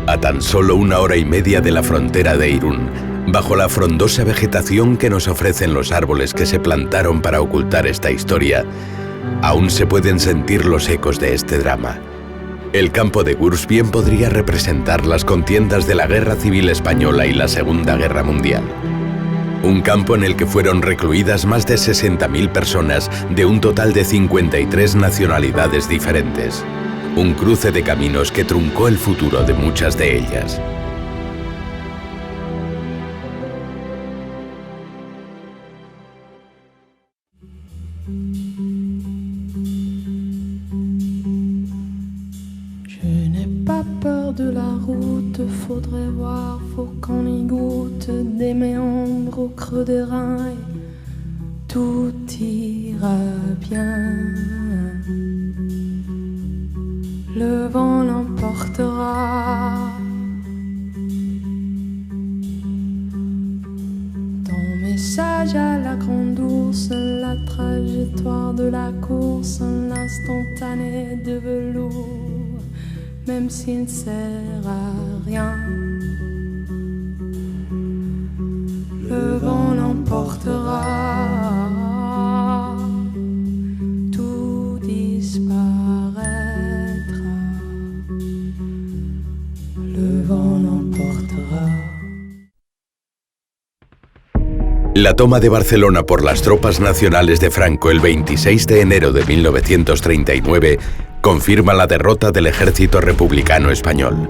A tan solo 1 hora y media de la frontera de Irún, bajo la frondosa vegetación que nos ofrecen los árboles que se plantaron para ocultar esta historia, aún se pueden sentir los ecos de este drama. El campo de Gurs bien podría representar las contiendas de la Guerra Civil Española y la Segunda Guerra Mundial. Un campo en el que fueron recluidas más de 60.000 personas de un total de 53 nacionalidades diferentes. Un cruce de caminos que truncó el futuro de muchas de ellas. Je n'ai pas peur de la route, faudrait voir, faut qu'on y goûte des méandres au creux des reins, et tout ira bien. Le vent l'emportera. Ton message à la grande ours, la trajectoire de la course, l'instantané de velours, même s'il ne sert à rien. Le vent l'emportera. Tout disparaîtra. La toma de Barcelona por las tropas nacionales de Franco el 26 de enero de 1939 confirma la derrota del ejército republicano español.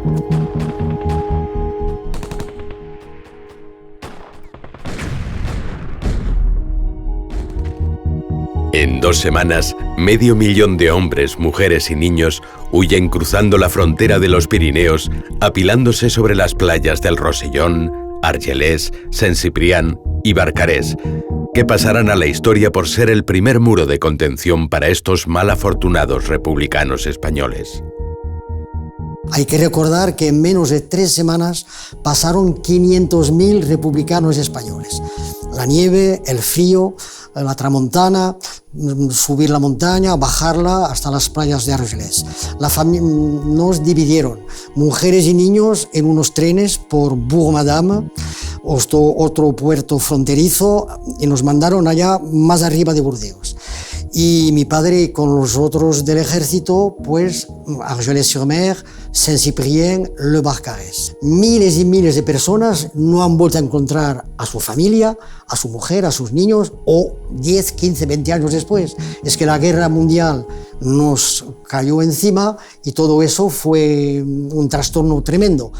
En 2 semanas, 500.000 de hombres, mujeres y niños huyen cruzando la frontera de los Pirineos, apilándose sobre las playas del Rosellón, Argelès, Saint-Cyprien y Barcarès, que pasarán a la historia por ser el primer muro de contención para estos mal afortunados republicanos españoles. Hay que recordar que en menos de 3 semanas pasaron 500.000 republicanos españoles. La nieve, el frío, la tramontana, subir la montaña, bajarla hasta las playas de Argelès. Nos dividieron, mujeres y niños, en unos trenes por Bourg-Madame, otro puerto fronterizo, y nos mandaron allá más arriba de Burdeos. Y mi padre con los otros del ejército, pues Argelès-sur-Mer, Saint-Cyprien, Le Barcarès. Miles y miles de personas no han vuelto a encontrar a su familia, a su mujer, a sus niños, o 10, 15, 20 años después. Es que la guerra mundial nos cayó encima y todo eso fue un trastorno tremendo.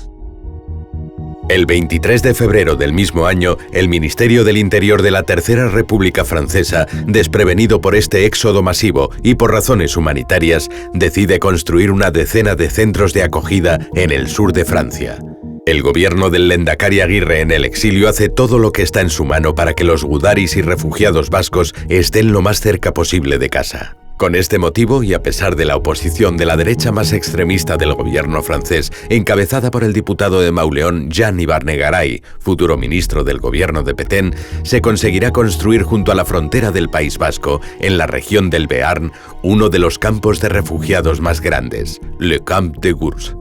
El 23 de febrero del mismo año, el Ministerio del Interior de la Tercera República Francesa, desprevenido por este éxodo masivo y por razones humanitarias, decide construir una decena de centros de acogida en el sur de Francia. El gobierno del Lehendakari Aguirre en el exilio hace todo lo que está en su mano para que los gudaris y refugiados vascos estén lo más cerca posible de casa. Con este motivo, y a pesar de la oposición de la derecha más extremista del gobierno francés, encabezada por el diputado de Mauléon, Jean Ybarné-Garay, futuro ministro del gobierno de Petén, se conseguirá construir junto a la frontera del País Vasco, en la región del Béarn, uno de los campos de refugiados más grandes, Le Camp de Gurs.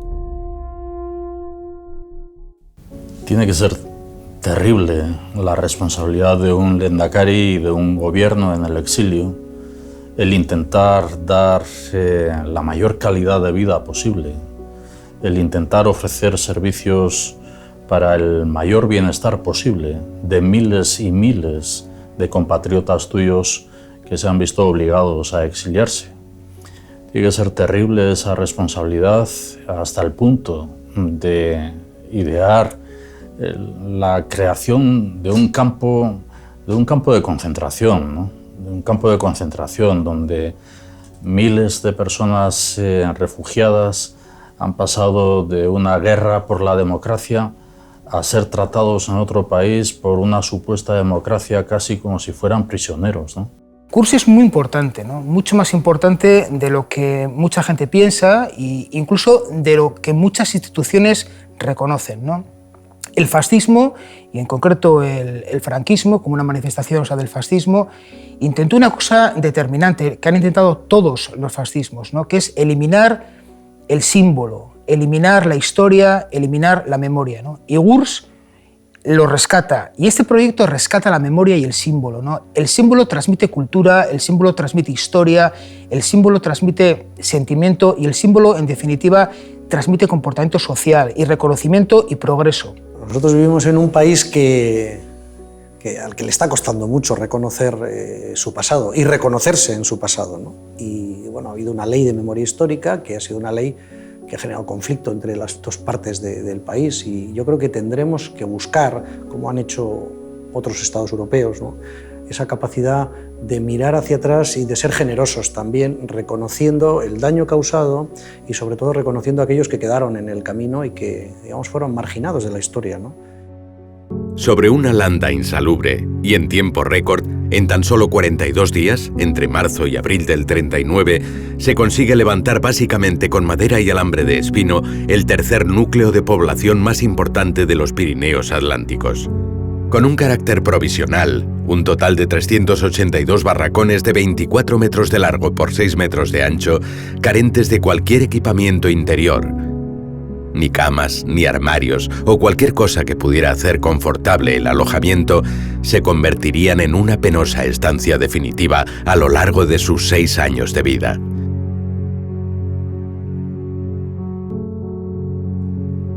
Tiene que ser terrible la responsabilidad de un Lehendakari y de un gobierno en el exilio, el intentar dar la mayor calidad de vida posible, el intentar ofrecer servicios para el mayor bienestar posible de miles y miles de compatriotas tuyos que se han visto obligados a exiliarse. Tiene que ser terrible esa responsabilidad hasta el punto de idear la creación de un campo de concentración, ¿no? De un campo de concentración donde Miles de personas refugiadas han pasado de una guerra por la democracia a ser tratados en otro país por una supuesta democracia casi como si fueran prisioneros, ¿no? Kursk es muy importante, ¿no? Mucho más importante de lo que mucha gente piensa e incluso de lo que muchas instituciones reconocen, ¿no? El fascismo, y en concreto el franquismo, como una manifestación, o sea, del fascismo, intentó una cosa determinante que han intentado todos los fascismos, ¿no? Que es eliminar el símbolo, eliminar la historia, eliminar la memoria, ¿no? Y Kursk lo rescata, y este proyecto rescata la memoria y el símbolo, ¿no? El símbolo transmite cultura, el símbolo transmite historia, el símbolo transmite sentimiento y el símbolo, en definitiva, transmite comportamiento social y reconocimiento y progreso. Nosotros vivimos en un país al que le está costando mucho reconocer su pasado y reconocerse en su pasado, ¿no? Y bueno, ha habido una ley de memoria histórica que ha sido una ley que ha generado conflicto entre las dos partes del país, y yo creo que tendremos que buscar, como han hecho otros estados europeos, ¿no?, esa capacidad de mirar hacia atrás y de ser generosos también, reconociendo el daño causado y sobre todo reconociendo a aquellos que quedaron en el camino y que, digamos, fueron marginados de la historia, ¿no? Sobre una landa insalubre y en tiempo récord, en tan solo 42 días, entre marzo y abril del 39, se consigue levantar básicamente con madera y alambre de espino el tercer núcleo de población más importante de los Pirineos Atlánticos. Con un carácter provisional, un total de 382 barracones de 24 metros de largo por 6 metros de ancho, carentes de cualquier equipamiento interior. Ni camas, ni armarios o cualquier cosa que pudiera hacer confortable el alojamiento, se convertirían en una penosa estancia definitiva a lo largo de sus 6 años de vida.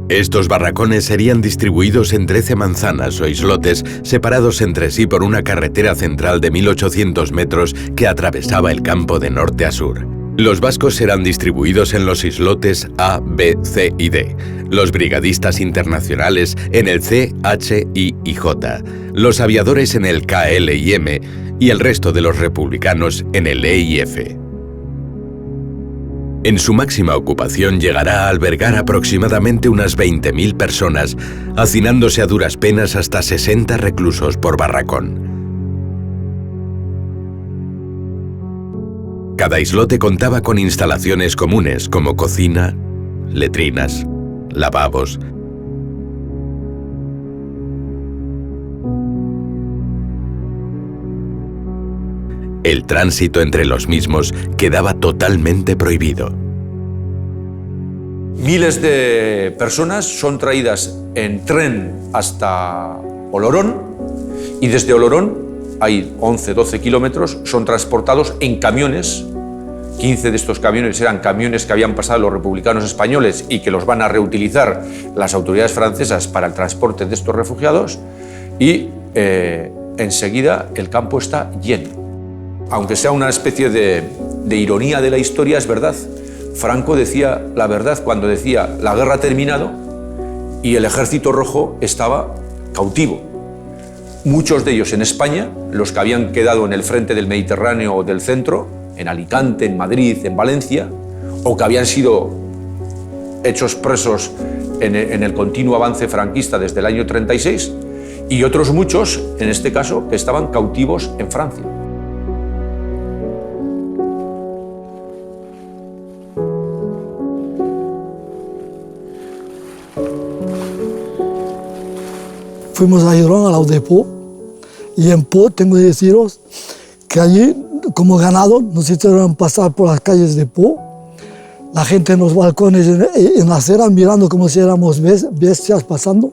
Estos barracones serían distribuidos en 13 manzanas o islotes separados entre sí por una carretera central de 1800 metros que atravesaba el campo de norte a sur. Los vascos serán distribuidos en los islotes A, B, C y D, los brigadistas internacionales en el C, H, I y J, los aviadores en el K, L y M y el resto de los republicanos en el E y F. En su máxima ocupación llegará a albergar aproximadamente unas 20.000 personas, hacinándose a duras penas hasta 60 reclusos por barracón. Cada islote contaba con instalaciones comunes como cocina, letrinas, lavabos. El tránsito entre los mismos quedaba totalmente prohibido. Miles de personas son traídas en tren hasta Olorón y desde Olorón, hay 11-12 kilómetros, son transportados en camiones. 15 de estos camiones eran camiones que habían pasado los republicanos españoles y que los van a reutilizar las autoridades francesas para el transporte de estos refugiados, y enseguida el campo está lleno. Aunque sea una especie de ironía de la historia, es verdad. Franco decía la verdad cuando decía la guerra ha terminado y el ejército rojo estaba cautivo. Muchos de ellos en España, los que habían quedado en el frente del Mediterráneo o del centro, en Alicante, en Madrid, en Valencia, o que habían sido hechos presos en el continuo avance franquista desde el año 36, y otros muchos, en este caso, que estaban cautivos en Francia. Fuimos a Girón, al lado de Po, y en Po tengo que deciros que allí, como ganado, nos hicieron pasar por las calles de Po, la gente en los balcones, en la acera, mirando como si éramos bestias pasando,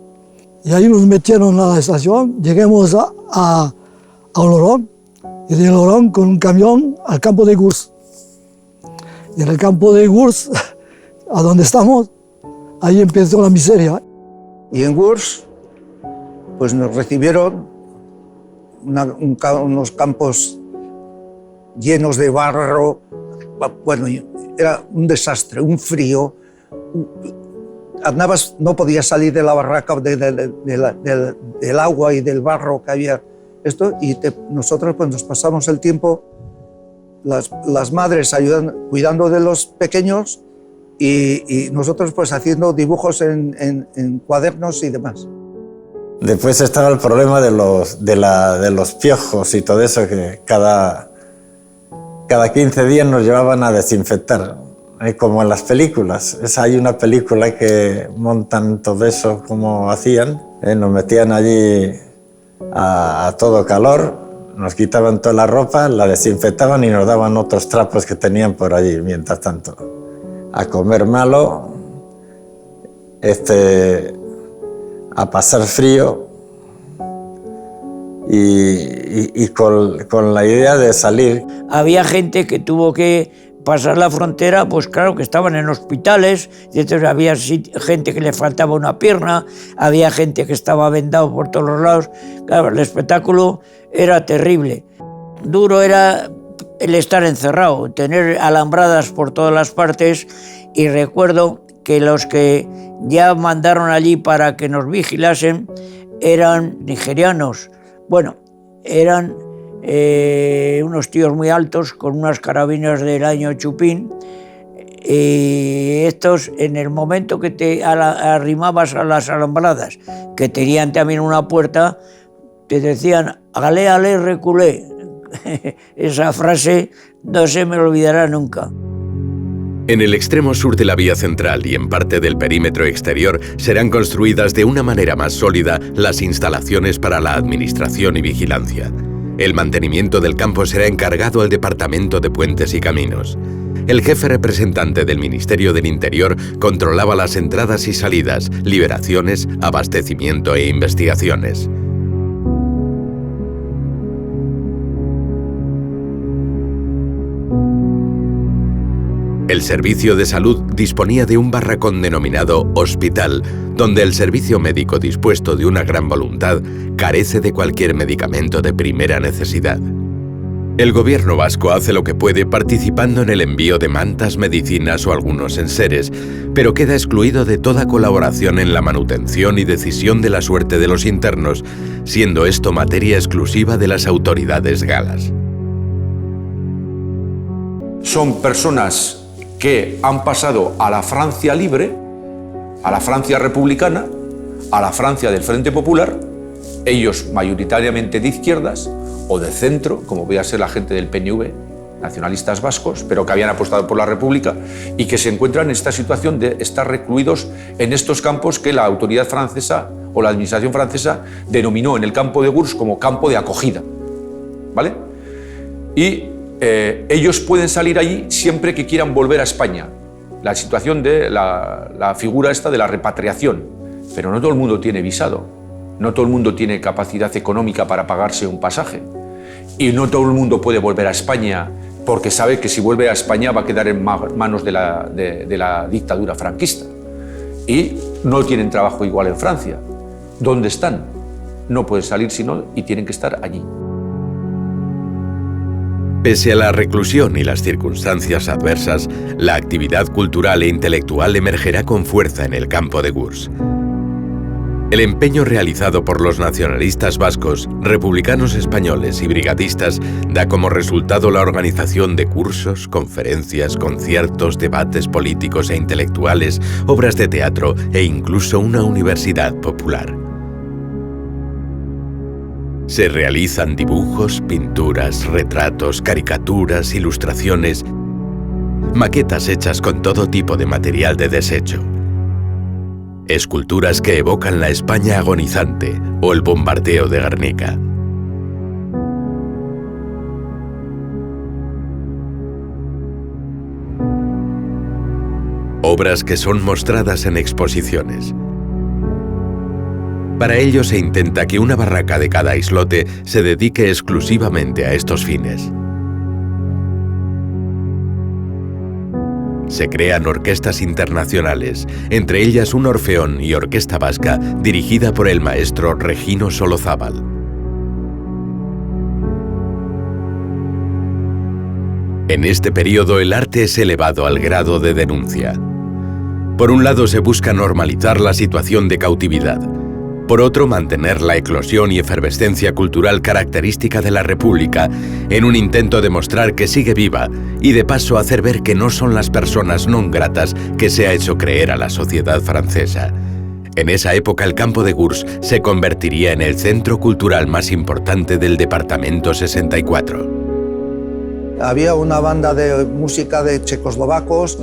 y ahí nos metieron a la estación, lleguemos a Olorón, y de Olorón con un camión al campo de Kursk. Y en el campo de Kursk, a donde estamos, ahí empezó la miseria. Y en Kursk, pues nos recibieron unos campos llenos de barro. Bueno, era un desastre, un frío. Andabas, no podías salir de la barraca del agua y del barro que había. Nosotros pues nos pasamos el tiempo las madres ayudan, cuidando de los pequeños y nosotros pues haciendo dibujos en cuadernos y demás. Después estaba el problema de los piojos y todo eso, que cada 15 días nos llevaban a desinfectar, como en las películas. Hay una película que montan todo eso como hacían, nos metían allí a todo calor, nos quitaban toda la ropa, la desinfectaban y nos daban otros trapos que tenían por allí, mientras tanto. A comer malo, a pasar frío y con la idea de salir. Había gente que tuvo que pasar la frontera, pues claro, que estaban en hospitales, y entonces había gente que le faltaba una pierna, había gente que estaba vendado por todos los lados. Claro, el espectáculo era terrible. Duro era el estar encerrado, tener alambradas por todas las partes, y recuerdo que los que ya mandaron allí para que nos vigilasen eran nigerianos. Bueno, eran unos tíos muy altos con unas carabinas del año Chupín, y estos, en el momento que te arrimabas a las alambradas, que tenían también una puerta, te decían «alé, alé, reculé». Esa frase no se me olvidará nunca. En el extremo sur de la vía central y en parte del perímetro exterior serán construidas de una manera más sólida las instalaciones para la administración y vigilancia. El mantenimiento del campo será encargado al Departamento de Puentes y Caminos. El jefe representante del Ministerio del Interior controlaba las entradas y salidas, liberaciones, abastecimiento e investigaciones. El servicio de salud disponía de un barracón denominado hospital, donde el servicio médico, dispuesto de una gran voluntad, carece de cualquier medicamento de primera necesidad. El gobierno vasco hace lo que puede participando en el envío de mantas, medicinas o algunos enseres, pero queda excluido de toda colaboración en la manutención y decisión de la suerte de los internos, siendo esto materia exclusiva de las autoridades galas. Son personas que han pasado a la Francia libre, a la Francia republicana, a la Francia del Frente Popular, ellos mayoritariamente de izquierdas o de centro, como voy a ser la gente del PNV, nacionalistas vascos, pero que habían apostado por la República y que se encuentran en esta situación de estar recluidos en estos campos que la autoridad francesa o la administración francesa denominó en el campo de Gurs como campo de acogida, ¿vale? Y ellos pueden salir allí siempre que quieran volver a España. La situación de la figura esta de la repatriación. Pero no todo el mundo tiene visado, no todo el mundo tiene capacidad económica para pagarse un pasaje. Y no todo el mundo puede volver a España porque sabe que si vuelve a España va a quedar en manos de la dictadura franquista. Y no tienen trabajo igual en Francia. ¿Dónde están? No pueden salir sino y tienen que estar allí. Pese a la reclusión y las circunstancias adversas, la actividad cultural e intelectual emergerá con fuerza en el campo de Gurs. El empeño realizado por los nacionalistas vascos, republicanos españoles y brigadistas da como resultado la organización de cursos, conferencias, conciertos, debates políticos e intelectuales, obras de teatro e incluso una universidad popular. Se realizan dibujos, pinturas, retratos, caricaturas, ilustraciones, maquetas hechas con todo tipo de material de desecho, esculturas que evocan la España agonizante o el bombardeo de Guernica. Obras que son mostradas en exposiciones. Para ello se intenta que una barraca de cada islote se dedique exclusivamente a estos fines. Se crean orquestas internacionales, entre ellas un orfeón y orquesta vasca dirigida por el maestro Regino Solozábal. En este periodo el arte es elevado al grado de denuncia. Por un lado se busca normalizar la situación de cautividad. Por otro, mantener la eclosión y efervescencia cultural característica de la República, en un intento de mostrar que sigue viva y de paso hacer ver que no son las personas non gratas que se ha hecho creer a la sociedad francesa. En esa época el campo de Gurs se convertiría en el centro cultural más importante del departamento 64. Había una banda de música de checoslovacos,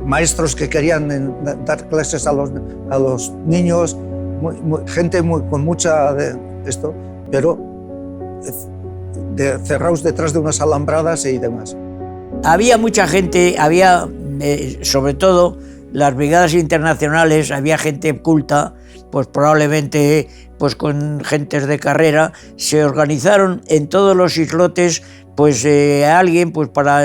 maestros que querían dar clases a los niños, gente con mucha de esto, pero cerrados detrás de unas alambradas y demás. Había mucha gente, había sobre todo las brigadas internacionales, había gente culta, pues probablemente pues con gentes de carrera, se organizaron en todos los islotes pues alguien pues para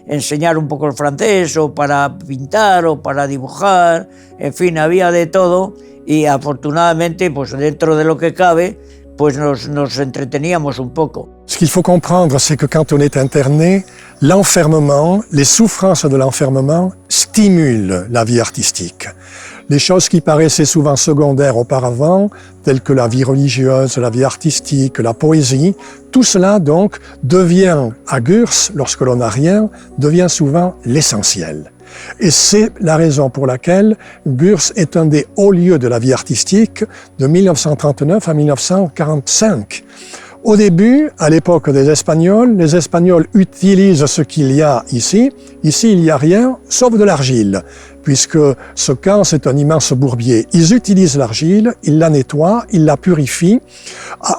enseñar un poco el francés o para pintar o para dibujar, en fin, había de todo y afortunadamente pues dentro de lo que cabe pues nos entreteníamos un poco. Ce qu'il faut comprendre, c'est que quand on est interné, l'enfermement, les souffrances de l'enfermement stimulent la vie artistique. Les choses qui paraissaient souvent secondaires auparavant, telles que la vie religieuse, la vie artistique, la poésie, tout cela donc devient, à Gurs, lorsque l'on n'a rien, devient souvent l'essentiel. Et c'est la raison pour laquelle Gurs est un des hauts lieux de la vie artistique de 1939 à 1945. Au début, à l'époque des Espagnols, les Espagnols utilisent ce qu'il y a ici. Ici, il n'y a rien, sauf de l'argile, puisque ce camp, c'est un immense bourbier. Ils utilisent l'argile, ils la nettoient, ils la purifient,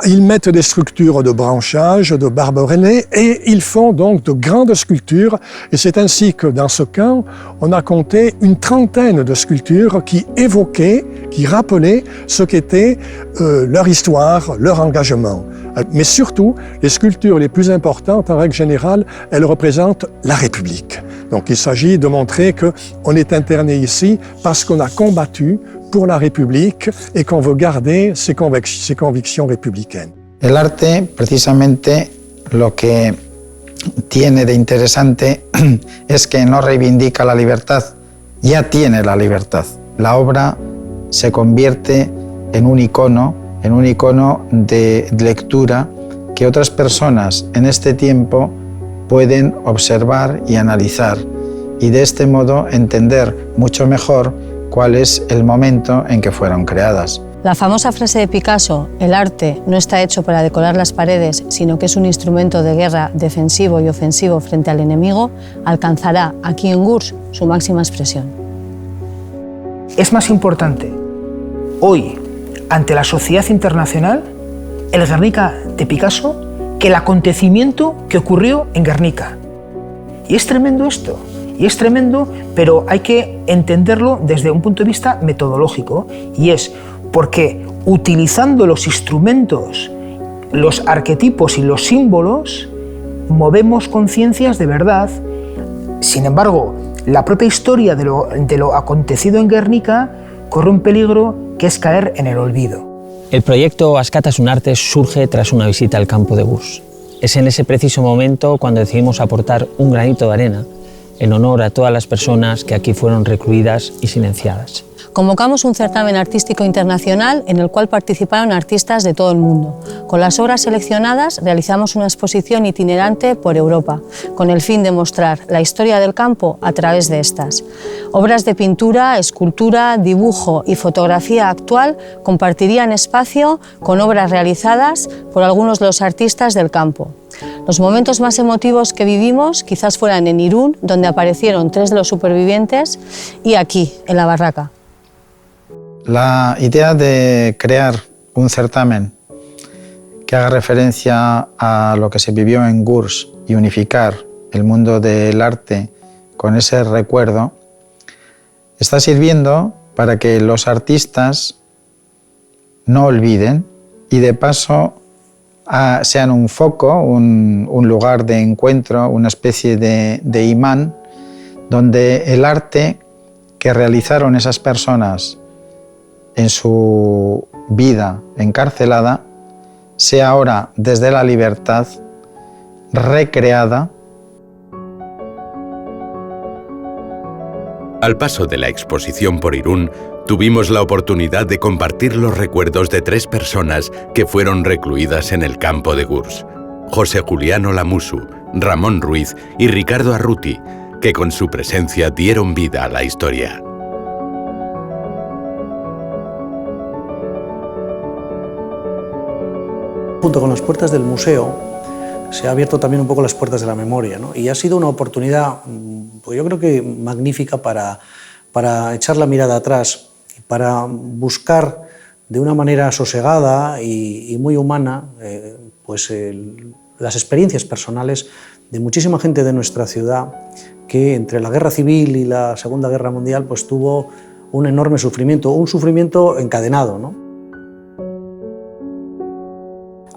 ils mettent des structures de branchage, de barbelés, et ils font donc de grandes sculptures. Et c'est ainsi que dans ce camp, on a compté une trentaine de sculptures qui évoquaient, qui rappelaient ce qu'était leur histoire, leur engagement. Mais surtout, les sculptures les plus importantes, en règle générale, elles représentent la République. Donc il s'agit de montrer qu'on est interné ici parce qu'on a combattu pour la République et qu'on veut garder ses convictions républicaines. El arte, precisamente, lo que tiene de interesante es que no reivindica la libertad, ya tiene la libertad. La obra se convierte en un icono de lectura que otras personas en este tiempo pueden observar y analizar y de este modo entender mucho mejor cuál es el momento en que fueron creadas. La famosa frase de Picasso, el arte no está hecho para decorar las paredes, sino que es un instrumento de guerra defensivo y ofensivo frente al enemigo, alcanzará aquí en Gurs su máxima expresión. Es más importante hoy, ante la sociedad internacional, el Guernica de Picasso que el acontecimiento que ocurrió en Guernica. Y es tremendo esto, y es tremendo, pero hay que entenderlo desde un punto de vista metodológico, y es porque utilizando los instrumentos, los arquetipos y los símbolos, movemos conciencias de verdad. Sin embargo, la propia historia de lo acontecido en Guernica corre un peligro que es caer en el olvido. El proyecto Askatasuna Artes surge tras una visita al campo de Gurs. Es en ese preciso momento cuando decidimos aportar un granito de arena en honor a todas las personas que aquí fueron recluidas y silenciadas. Convocamos un certamen artístico internacional en el cual participaron artistas de todo el mundo. Con las obras seleccionadas realizamos una exposición itinerante por Europa, con el fin de mostrar la historia del campo a través de estas. Obras de pintura, escultura, dibujo y fotografía actual compartirían espacio con obras realizadas por algunos de los artistas del campo. Los momentos más emotivos que vivimos quizás fueran en Irún, donde aparecieron 3 de los supervivientes, y aquí, en la barraca. La idea de crear un certamen que haga referencia a lo que se vivió en Gurs y unificar el mundo del arte con ese recuerdo está sirviendo para que los artistas no olviden y de paso sean un foco, un lugar de encuentro, una especie de imán donde el arte que realizaron esas personas en su vida encarcelada sea ahora desde la libertad recreada. Al paso de la exposición por Irún, tuvimos la oportunidad de compartir los recuerdos de 3 personas que fueron recluidas en el campo de Gurs: José Juliano Lamusu, Ramón Ruiz y Ricardo Arruti, que con su presencia dieron vida a la historia. Junto con las puertas del museo, se ha abierto también un poco las puertas de la memoria, ¿no? Y ha sido una oportunidad, pues yo creo que magnífica para echar la mirada atrás, para buscar de una manera sosegada y muy humana las experiencias personales de muchísima gente de nuestra ciudad que entre la Guerra Civil y la Segunda Guerra Mundial pues tuvo un enorme sufrimiento, un sufrimiento encadenado, ¿no?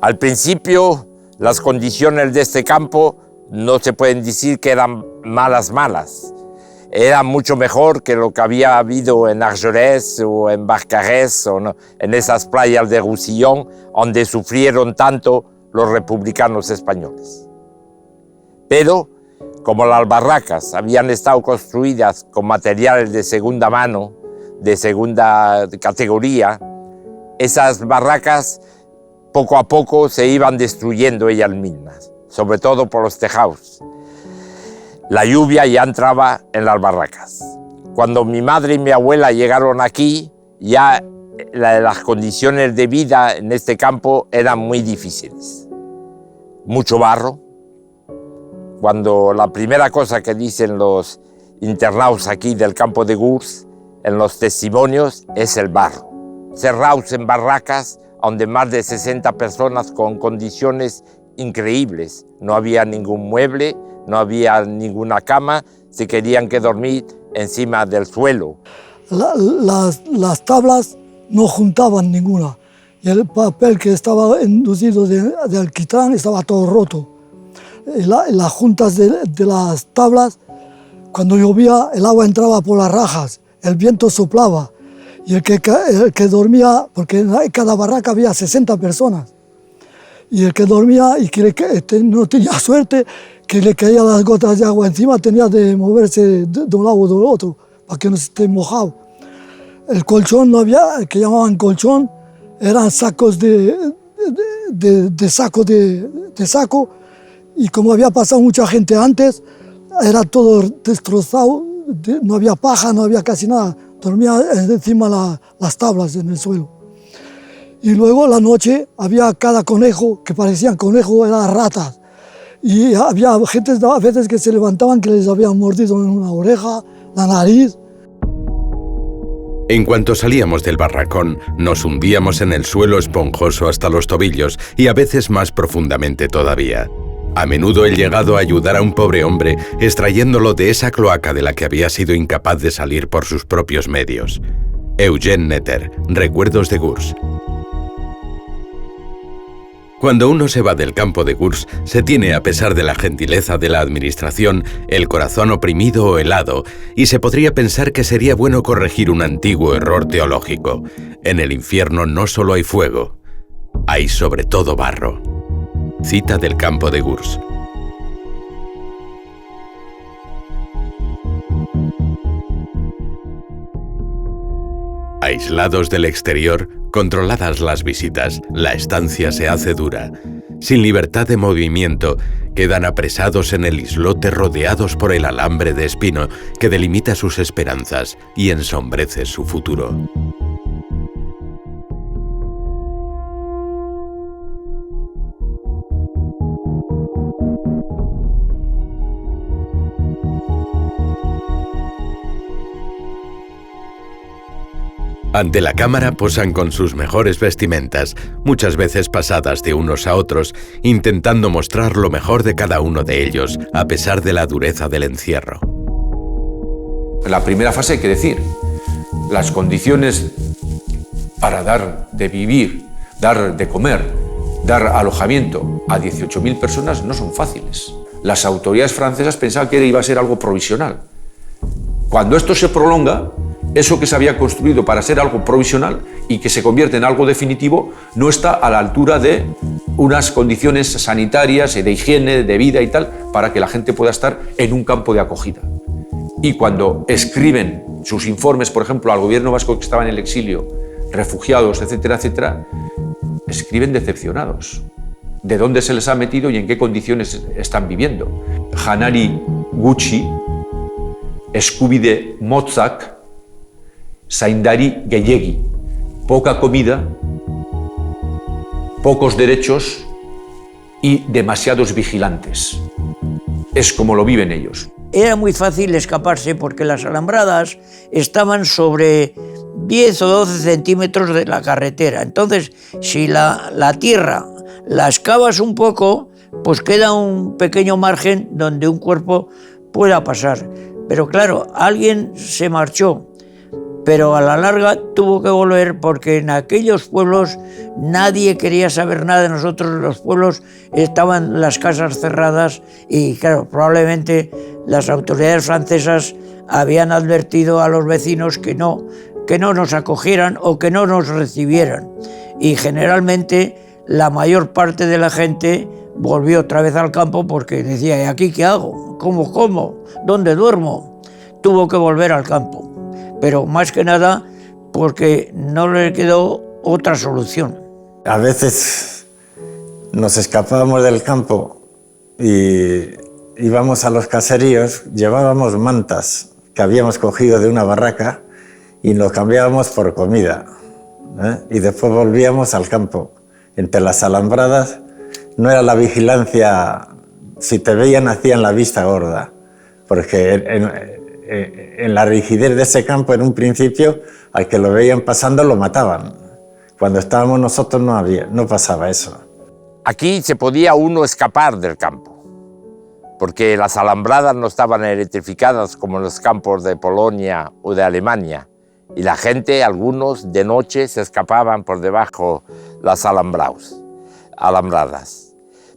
Al principio, las condiciones de este campo no se pueden decir que eran malas. Era mucho mejor que lo que había habido en Argelès o en Barcarès o no, en esas playas de Roussillon, donde sufrieron tanto los republicanos españoles. Pero, como las barracas habían estado construidas con materiales de segunda mano, de segunda categoría, esas barracas poco a poco se iban destruyendo ellas mismas, sobre todo por los tejados. La lluvia ya entraba en las barracas. Cuando mi madre y mi abuela llegaron aquí, ya las condiciones de vida en este campo eran muy difíciles. Mucho barro. Cuando la primera cosa que dicen los internados aquí del campo de Gurs, en los testimonios, es el barro. Cerrados en barracas, donde más de 60 personas con condiciones increíbles. No había ningún mueble, no había ninguna cama, se querían que dormir encima del suelo. Las tablas no juntaban ninguna, y el papel que estaba inducido de alquitrán estaba todo roto. Las juntas de las tablas, cuando llovía, el agua entraba por las rajas, el viento soplaba, y el que dormía, porque en cada barraca había 60 personas, y el que dormía y que no tenía suerte, que le caían las gotas de agua encima, tenía de moverse de un lado o del otro, para que no esté mojado. El colchón no había, el que llamaban colchón, eran sacos de saco, y como había pasado mucha gente antes, era todo destrozado, no había paja, no había casi nada. Dormía encima las tablas en el suelo. Y luego la noche había cada conejo, que parecían conejos, eran ratas. Y había gente a veces que se levantaban que les habían mordido en una oreja, la nariz. En cuanto salíamos del barracón, nos hundíamos en el suelo esponjoso hasta los tobillos y a veces más profundamente todavía. A menudo he llegado a ayudar a un pobre hombre extrayéndolo de esa cloaca de la que había sido incapaz de salir por sus propios medios. Eugène Netter, Recuerdos de Gurs. Cuando uno se va del campo de Gurs, se tiene, a pesar de la gentileza de la administración, el corazón oprimido o helado, y se podría pensar que sería bueno corregir un antiguo error teológico. En el infierno no solo hay fuego, hay sobre todo barro. Cita del campo de Gurs. Aislados del exterior, controladas las visitas, la estancia se hace dura. Sin libertad de movimiento, quedan apresados en el islote rodeados por el alambre de espino que delimita sus esperanzas y ensombrece su futuro. Ante la cámara posan con sus mejores vestimentas, muchas veces pasadas de unos a otros, intentando mostrar lo mejor de cada uno de ellos, a pesar de la dureza del encierro. En la primera fase hay que decir, las condiciones para dar de vivir, dar de comer, dar alojamiento a 18.000 personas no son fáciles. Las autoridades francesas pensaban que iba a ser algo provisional. Cuando esto se prolonga, eso que se había construido para ser algo provisional y que se convierte en algo definitivo no está a la altura de unas condiciones sanitarias y de higiene, de vida y tal, para que la gente pueda estar en un campo de acogida. y cuando escriben sus informes, por ejemplo, al gobierno vasco que estaba en el exilio, refugiados, etcétera, etcétera, escriben decepcionados de dónde se les ha metido y en qué condiciones están viviendo. Janari gutxi, eskubide motzak, zaindari gehiegi. Poca comida, pocos derechos y demasiados vigilantes. Es como lo viven ellos. Era muy fácil escaparse porque las alambradas estaban sobre 10 o 12 centímetros de la carretera. Entonces, si la tierra la excavas un poco, pues queda un pequeño margen donde un cuerpo pueda pasar. Pero claro, alguien se marchó, pero a la larga tuvo que volver porque en aquellos pueblos nadie quería saber nada de nosotros. Los pueblos estaban las casas cerradas y claro, probablemente las autoridades francesas habían advertido a los vecinos que no nos acogieran o que no nos recibieran. Y generalmente la mayor parte de la gente volvió otra vez al campo porque decía, ¿y aquí qué hago? ¿Cómo como? ¿Dónde duermo? Tuvo que volver al campo. Pero más que nada porque no le quedó otra solución. A veces nos escapábamos del campo y íbamos a los caseríos, llevábamos mantas que habíamos cogido de una barraca y nos cambiábamos por comida, ¿eh? Y después volvíamos al campo. Entre las alambradas no era la vigilancia, si te veían hacían la vista gorda, porque en la rigidez de ese campo en un principio al que lo veían pasando lo mataban. Cuando estábamos nosotros no pasaba eso. Aquí se podía uno escapar del campo, porque las alambradas no estaban electrificadas como en los campos de Polonia o de Alemania, y la gente, algunos de noche, se escapaban por debajo las alambradas.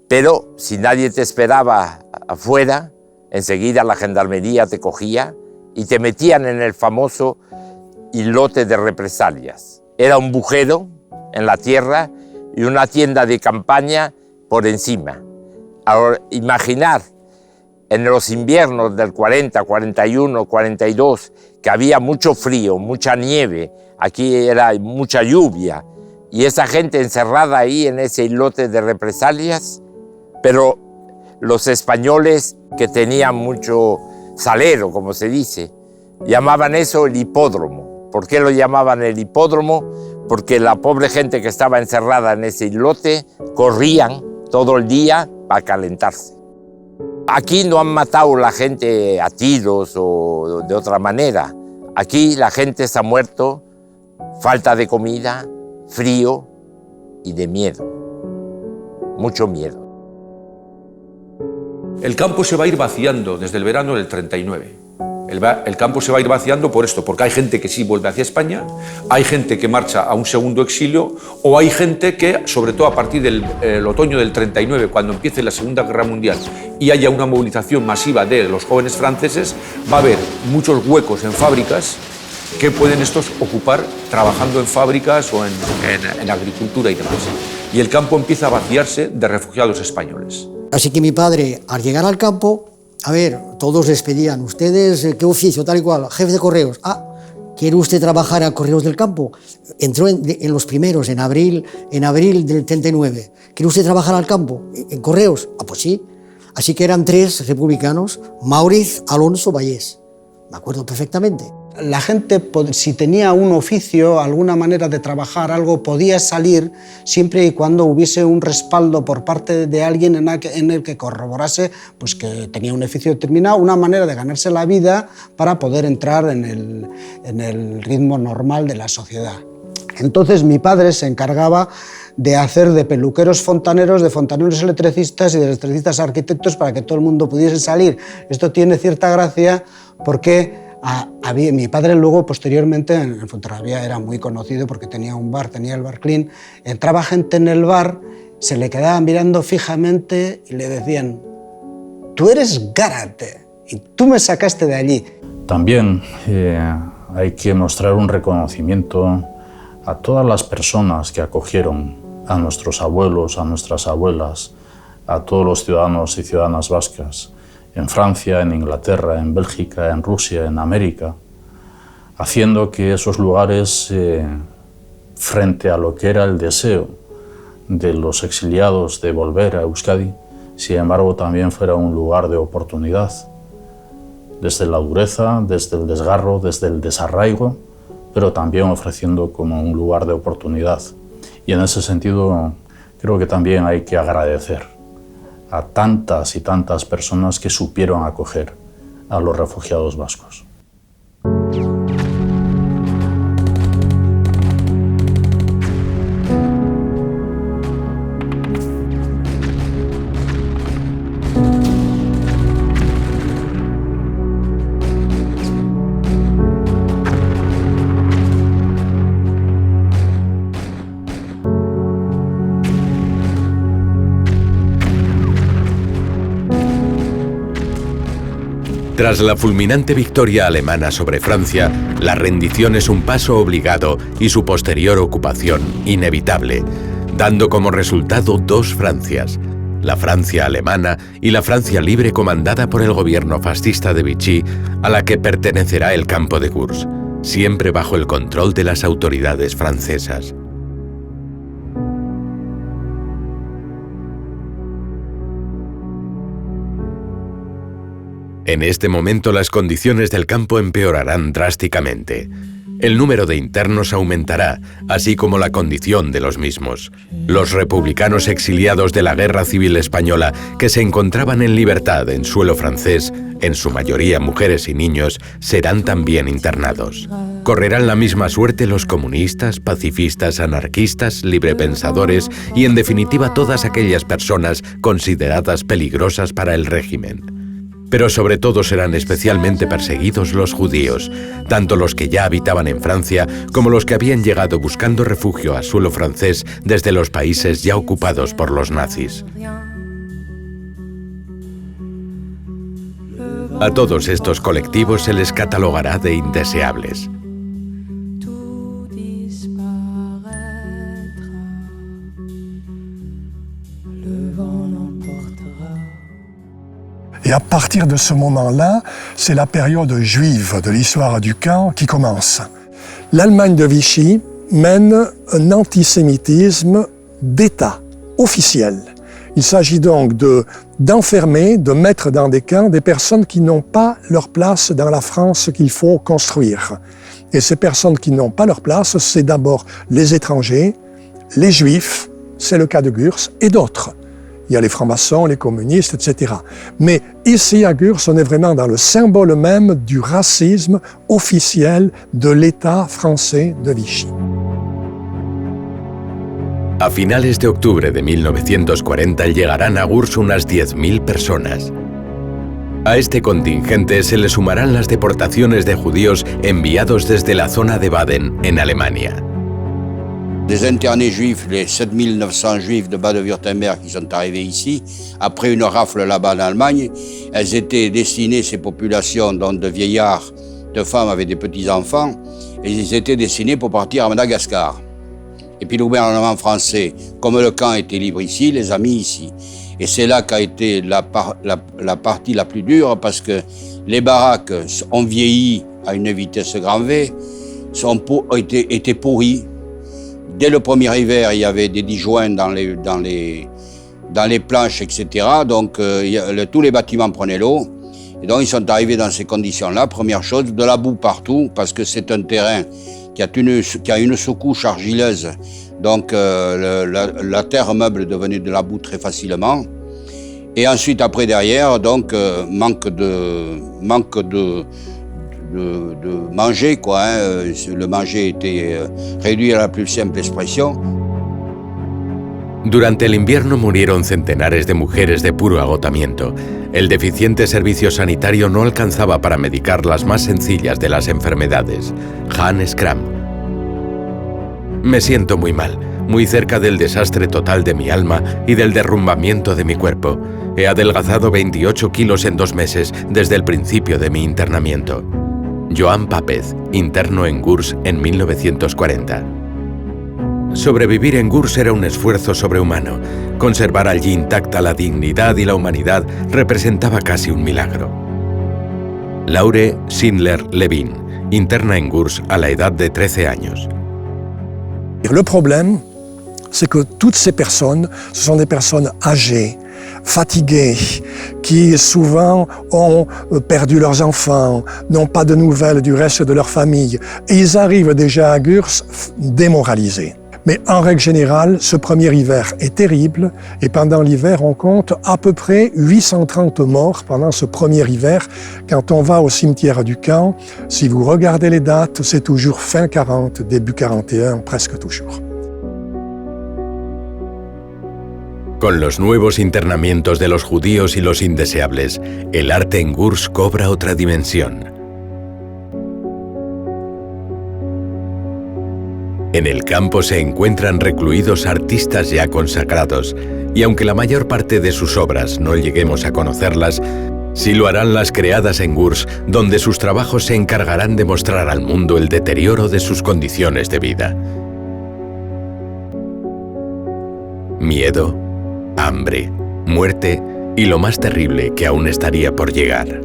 Pero si nadie te esperaba afuera, enseguida la gendarmería te cogía y te metían en el famoso islote de represalias. Era un bujero en la tierra y una tienda de campaña por encima. Ahora, imaginar en los inviernos del 40, 41, 42, que había mucho frío, mucha nieve, aquí era mucha lluvia, y esa gente encerrada ahí en ese islote de represalias, pero los españoles que tenían mucho salero, como se dice, llamaban eso el hipódromo. ¿Por qué lo llamaban el hipódromo? Porque la pobre gente que estaba encerrada en ese islote corrían todo el día para calentarse. Aquí no han matado la gente a tiros o de otra manera. Aquí la gente se ha muerto, falta de comida, frío y de miedo. Mucho miedo. El campo se va a ir vaciando desde el verano del 39. El campo se va a ir vaciando por esto, porque hay gente que sí vuelve hacia España, hay gente que marcha a un segundo exilio, o hay gente que, sobre todo a partir del otoño del 39, cuando empiece la Segunda Guerra Mundial y haya una movilización masiva de los jóvenes franceses, va a haber muchos huecos en fábricas que pueden estos ocupar trabajando en fábricas o en agricultura y demás. Y el campo empieza a vaciarse de refugiados españoles. Así que mi padre, al llegar al campo, a ver, todos les pedían, ¿ustedes qué oficio, tal y cual? Jefe de correos. Ah, ¿quiere usted trabajar a Correos del Campo? Entró en los primeros, en abril del 39. ¿Quiere usted trabajar al campo? ¿En correos? Ah, pues sí. Así que eran 3 republicanos, Mauriz, Alonso, Vallés. Me acuerdo perfectamente. La gente, si tenía un oficio, alguna manera de trabajar, algo, podía salir siempre y cuando hubiese un respaldo por parte de alguien en el que corroborase pues, que tenía un oficio determinado, una manera de ganarse la vida para poder entrar en el ritmo normal de la sociedad. Entonces mi padre se encargaba de hacer de peluqueros fontaneros, de fontaneros electricistas y de electricistas arquitectos para que todo el mundo pudiese salir. Esto tiene cierta gracia porque mi padre luego, posteriormente, en Fuenterrabía era muy conocido porque tenía un bar, tenía el Bar Clean. Entraba gente en el bar, se le quedaba mirando fijamente y le decían: tú eres Gárate y tú me sacaste de allí. También hay que mostrar un reconocimiento a todas las personas que acogieron a nuestros abuelos, a nuestras abuelas, a todos los ciudadanos y ciudadanas vascas en Francia, en Inglaterra, en Bélgica, en Rusia, en América, haciendo que esos lugares, frente a lo que era el deseo de los exiliados de volver a Euskadi, sin embargo también fuera un lugar de oportunidad, desde la dureza, desde el desgarro, desde el desarraigo, pero también ofreciendo como un lugar de oportunidad. Y en ese sentido creo que también hay que agradecer a tantas y tantas personas que supieron acoger a los refugiados vascos. Tras la fulminante victoria alemana sobre Francia, la rendición es un paso obligado y su posterior ocupación inevitable, dando como resultado dos Francias, la Francia alemana y la Francia libre comandada por el gobierno fascista de Vichy, a la que pertenecerá el campo de Gurs, siempre bajo el control de las autoridades francesas. En este momento las condiciones del campo empeorarán drásticamente. El número de internos aumentará, así como la condición de los mismos. Los republicanos exiliados de la Guerra Civil Española, que se encontraban en libertad en suelo francés, en su mayoría mujeres y niños, serán también internados. Correrán la misma suerte los comunistas, pacifistas, anarquistas, librepensadores y, en definitiva, todas aquellas personas consideradas peligrosas para el régimen. Pero sobre todo serán especialmente perseguidos los judíos, tanto los que ya habitaban en Francia como los que habían llegado buscando refugio a suelo francés desde los países ya ocupados por los nazis. A todos estos colectivos se les catalogará de indeseables. Et à partir de ce moment-là, c'est la période juive de l'histoire du camp qui commence. L'Allemagne de Vichy mène un antisémitisme d'État, officiel. Il s'agit donc d'enfermer, de mettre dans des camps des personnes qui n'ont pas leur place dans la France qu'il faut construire. Et ces personnes qui n'ont pas leur place, c'est d'abord les étrangers, les juifs, c'est le cas de Gurs, et d'autres. Il y a les francs-maçons, les communistes, etc. Mais ici, à Gurs, on est vraiment dans le symbole même du racisme officiel de l'État français de Vichy. A finales de octubre de 1940 llegarán a Gurs unas 10.000 personas. A este contingente se le sumarán las deportaciones de judíos enviados desde la zona de Baden, en Alemania. Des internés juifs, les 7900 juifs de Bade-Württemberg qui sont arrivés ici, après une rafle là-bas en Allemagne, elles étaient destinées, ces populations donc de vieillards, de femmes avec des petits-enfants, et ils étaient destinés pour partir à Madagascar. Et puis le gouvernement français, comme le camp était libre ici, les a mis ici. Et c'est là qu'a été la partie la plus dure, parce que les baraques ont vieilli à une vitesse grand V, étaient pourries. Dès le premier hiver, il y avait des disjoints dans les planches, etc. Donc tous les bâtiments prenaient l'eau. Et donc ils sont arrivés dans ces conditions-là. Première chose, de la boue partout, parce que c'est un terrain qui a une sous-couche argileuse. Donc la terre meuble devenait de la boue très facilement. Et ensuite, après, derrière, donc manque de manger, quoi. Le manger était réduit à la plus simple expression. Durante el invierno murieron centenares de mujeres de puro agotamiento. El deficiente servicio sanitario no alcanzaba para medicar las más sencillas de las enfermedades. Hans Kram. Me siento muy mal, muy cerca del desastre total de mi alma y del derrumbamiento de mi cuerpo. He adelgazado 28 kilos en 2 meses desde el principio de mi internamiento. Joan Pápez, interno en Gurs en 1940. Sobrevivir en Gurs era un esfuerzo sobrehumano. Conservar allí intacta la dignidad y la humanidad representaba casi un milagro. Laure Schindler-Levin, interna en Gurs a la edad de 13 años. Le problème, c'est que toutes ces personnes, ce sont des personnes âgées, fatiguées, qui souvent ont perdu leurs enfants, n'ont pas de nouvelles du reste de leur famille, et ils arrivent déjà à Gurs démoralisés. Mais en règle générale, ce premier hiver est terrible, et pendant l'hiver, on compte à peu près 830 morts pendant ce premier hiver. Quand on va au cimetière du camp, si vous regardez les dates, c'est toujours fin 40, début 41, presque toujours. Con los nuevos internamientos de los judíos y los indeseables, el arte en Gurs cobra otra dimensión. En el campo se encuentran recluidos artistas ya consagrados, y aunque la mayor parte de sus obras no lleguemos a conocerlas, sí lo harán las creadas en Gurs, donde sus trabajos se encargarán de mostrar al mundo el deterioro de sus condiciones de vida. Miedo, hambre, muerte y lo más terrible que aún estaría por llegar.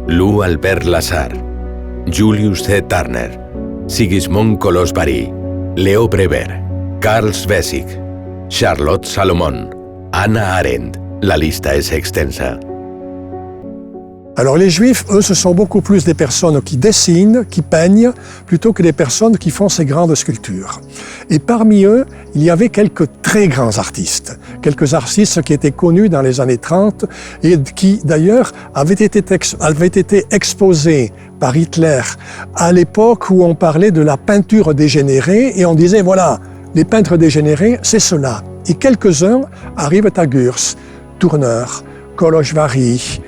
Lou Albert Lazare, Julius C. Turner, Sigismund Kolosbary, Leo Brever, Karl Svesig, Charlotte Salomon, Hannah Arendt. La lista es extensa. Alors les Juifs, eux, ce sont beaucoup plus des personnes qui dessinent, qui peignent, plutôt que des personnes qui font ces grandes sculptures. Et parmi eux, il y avait quelques très grands artistes qui étaient connus dans les années 30 et qui d'ailleurs avaient été exposés par Hitler à l'époque où on parlait de la peinture dégénérée et on disait voilà, les peintres dégénérés, c'est cela. Et quelques-uns arrivent à Gurs, Turner, Kolosbary,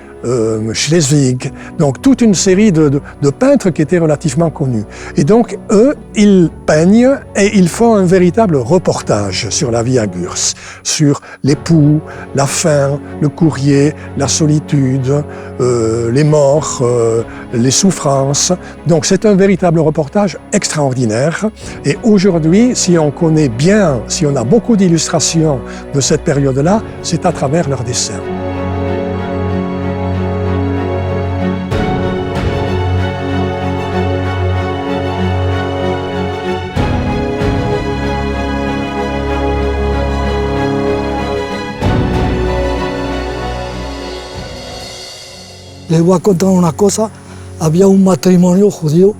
Schleswig, donc toute une série de peintres qui étaient relativement connus. Et donc, eux, ils peignent et ils font un véritable reportage sur la vie à Gurs, sur l'époux, la faim, le courrier, la solitude, les morts, les souffrances. Donc c'est un véritable reportage extraordinaire. Et aujourd'hui, si on connaît bien, si on a beaucoup d'illustrations de cette période-là, c'est à travers leurs dessins. Les voy a contar una cosa, había un matrimonio judío,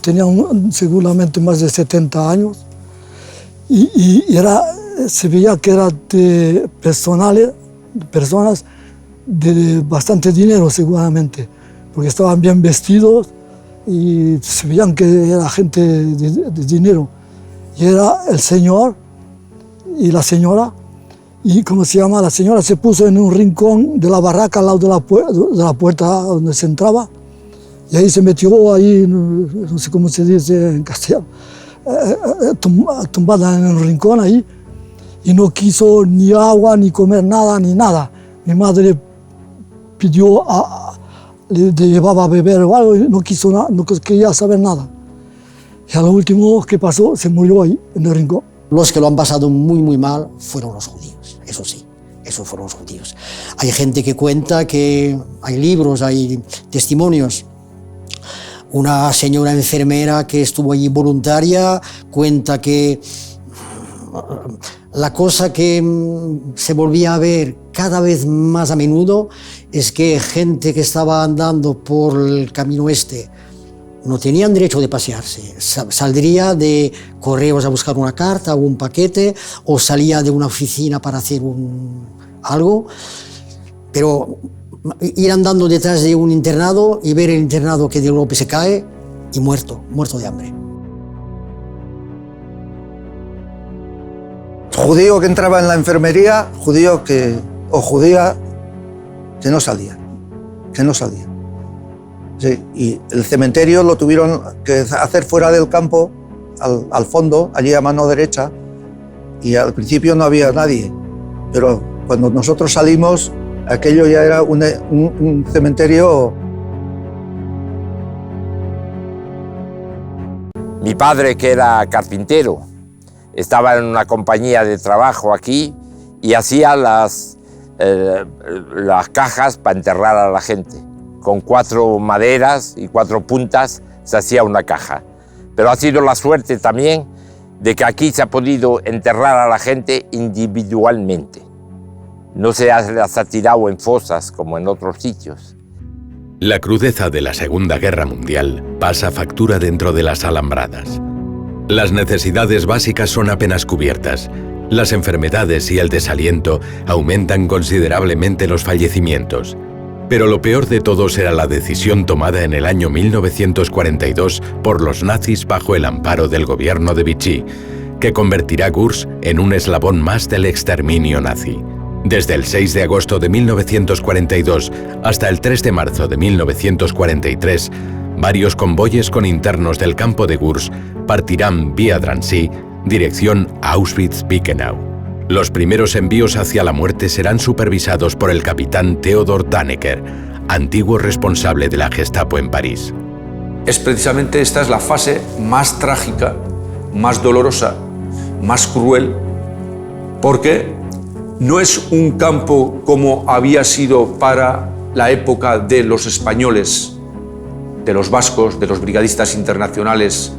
tenían seguramente más de 70 años, y se veía que eran de personas de bastante dinero seguramente, porque estaban bien vestidos y se veían que era gente de dinero. Y era el señor y la señora. Y ¿cómo se llama? La señora se puso en un rincón de la barraca al lado de la puerta donde se entraba y ahí se metió ahí, no sé cómo se dice en castellano, tumbada en un rincón ahí y no quiso ni agua, ni comer nada, ni nada. Mi madre pidió, le llevaba a beber o algo y no quiso nada, no quería saber nada. Y a lo último que pasó, se murió ahí en el rincón. Los que lo han pasado muy mal fueron los judíos, eso sí, esos fueron los judíos. Hay gente que cuenta que hay libros, hay testimonios. Una señora enfermera que estuvo allí voluntaria cuenta que la cosa que se volvía a ver cada vez más a menudo es que gente que estaba andando por el camino este no tenían derecho de pasearse. Saldría de correos a buscar una carta o un paquete, o salía de una oficina para hacer algo, pero ir andando detrás de un internado y ver el internado que de golpe se cae y muerto de hambre. Judío que entraba en la enfermería, judío o judía que no salían. Sí, y el cementerio lo tuvieron que hacer fuera del campo, al fondo, allí a mano derecha, y al principio no había nadie, pero cuando nosotros salimos, aquello ya era un cementerio. Mi padre, que era carpintero, estaba en una compañía de trabajo aquí y hacía las cajas para enterrar a la gente. Con 4 maderas y 4 puntas se hacía una caja. Pero ha sido la suerte también de que aquí se ha podido enterrar a la gente individualmente. No se las ha tirado en fosas como en otros sitios. La crudeza de la Segunda Guerra Mundial pasa factura dentro de las alambradas. Las necesidades básicas son apenas cubiertas. Las enfermedades y el desaliento aumentan considerablemente los fallecimientos. Pero lo peor de todo será la decisión tomada en el año 1942 por los nazis bajo el amparo del gobierno de Vichy, que convertirá Gurs en un eslabón más del exterminio nazi. Desde el 6 de agosto de 1942 hasta el 3 de marzo de 1943, varios convoyes con internos del campo de Gurs partirán vía Drancy, dirección Auschwitz-Birkenau. Los primeros envíos hacia la muerte serán supervisados por el capitán Theodor Dannecker, antiguo responsable de la Gestapo en París. Precisamente esta es la fase más trágica, más dolorosa, más cruel, porque no es un campo como había sido para la época de los españoles, de los vascos, de los brigadistas internacionales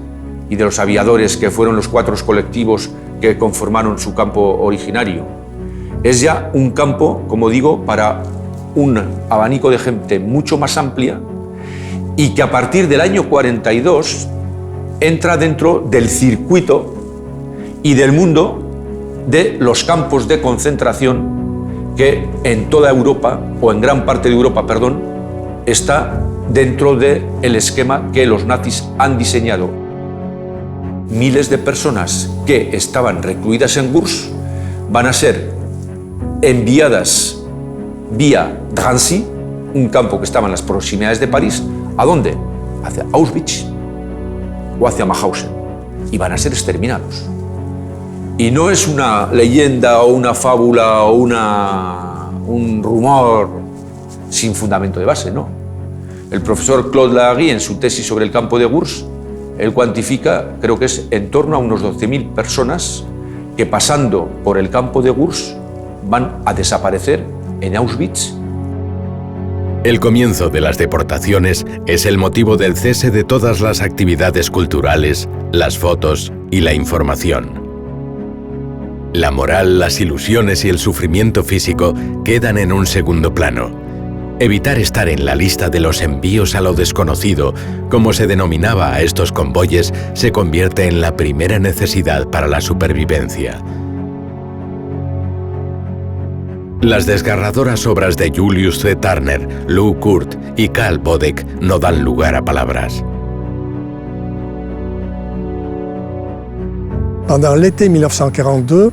y de los aviadores, que fueron los 4 colectivos que conformaron su campo originario. Es ya un campo, como digo, para un abanico de gente mucho más amplia y que a partir del año 42 entra dentro del circuito y del mundo de los campos de concentración que en toda Europa, o en gran parte de Europa, perdón, está dentro del esquema que los nazis han diseñado. Miles de personas que estaban recluidas en Gurs van a ser enviadas vía Drancy, un campo que estaba en las proximidades de París. ¿A dónde? Hacia Auschwitz o hacia Mauthausen. Y van a ser exterminados. Y no es una leyenda o una fábula o un rumor sin fundamento de base, no. El profesor Claude Lagui, en su tesis sobre el campo de Gurs, él cuantifica, creo que es en torno a unos 12.000 personas que pasando por el campo de Gurs van a desaparecer en Auschwitz. El comienzo de las deportaciones es el motivo del cese de todas las actividades culturales, las fotos y la información. La moral, las ilusiones y el sufrimiento físico quedan en un segundo plano. Evitar estar en la lista de los envíos a lo desconocido, como se denominaba a estos convoyes, se convierte en la primera necesidad para la supervivencia. Las desgarradoras obras de Julius C. Turner, Lou Kurt y Karl Bodek no dan lugar a palabras. Pendant l'été 1942,